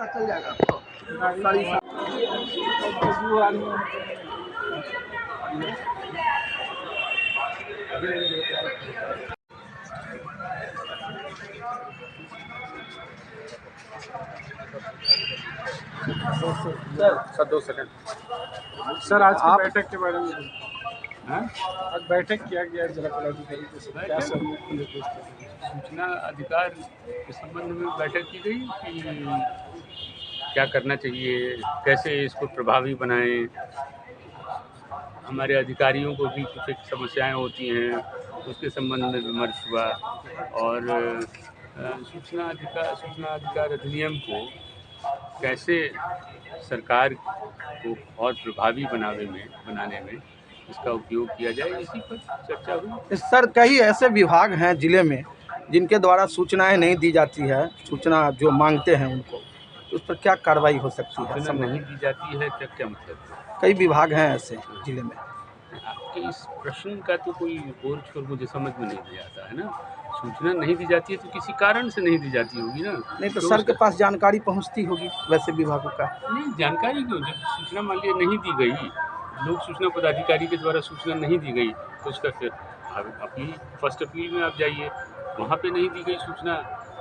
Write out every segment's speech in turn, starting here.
पता चल जाएगा आपको सारी सर 2 सेकंड। सर आज की आप बैठक के बारे में हाँ? आज बैठक किया गया जिला पदाधिकारी के साथ, क्या सब निर्देश थे? सूचना अधिकार के संबंध में बैठक की गई कि क्या करना चाहिए, कैसे इसको प्रभावी बनाएं। हमारे अधिकारियों को भी कुछ एक समस्याएं होती हैं, उसके संबंध में विमर्श हुआ और सूचना अधिकार अधिनियम को कैसे सरकार को और प्रभावी बनाने में इसका उपयोग किया जाए, इसी पर चर्चा हुई। सर, कई ऐसे विभाग हैं जिले में जिनके द्वारा सूचनाएं नहीं दी जाती है, सूचना जो मांगते हैं उनको, तो उस पर क्या कार्रवाई हो सकती है? सूचना नहीं दी जाती है, क्या मतलब? कई विभाग हैं ऐसे जिले में। आपके इस प्रश्न का तो कोई और छोर मुझे समझ में नहीं आता है ना। सूचना नहीं दी जाती है तो किसी कारण से नहीं दी जाती होगी ना। नहीं तो सर के पास जानकारी पहुंचती होगी वैसे विभागों का। नहीं, जानकारी क्यों? जब सूचना मान लिया नहीं दी गई, लोक सूचना पदाधिकारी के द्वारा सूचना नहीं दी गई, तो उसका फिर अपील, फर्स्ट अपील में आप जाइए, वहाँ पे नहीं दी गई सूचना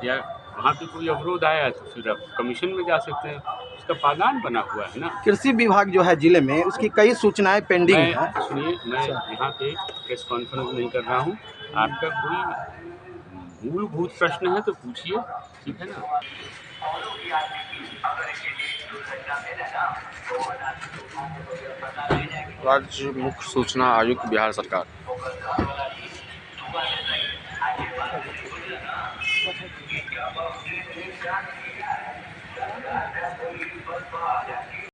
या वहाँ पे कोई अवरोध आया तो फिर आप कमीशन में जा सकते हैं। उसका पालन बना हुआ है ना। कृषि विभाग जो है जिले में, उसकी कई सूचनाएं पेंडिंग हैं। सुनिए, मैं यहाँ पे प्रेस कॉन्फ्रेंस नहीं कर रहा हूँ। आपका कोई मूलभूत प्रश्न है तो पूछिए, ठीक है ना। राज्य मुख्य सूचना आयुक्त बिहार सरकार।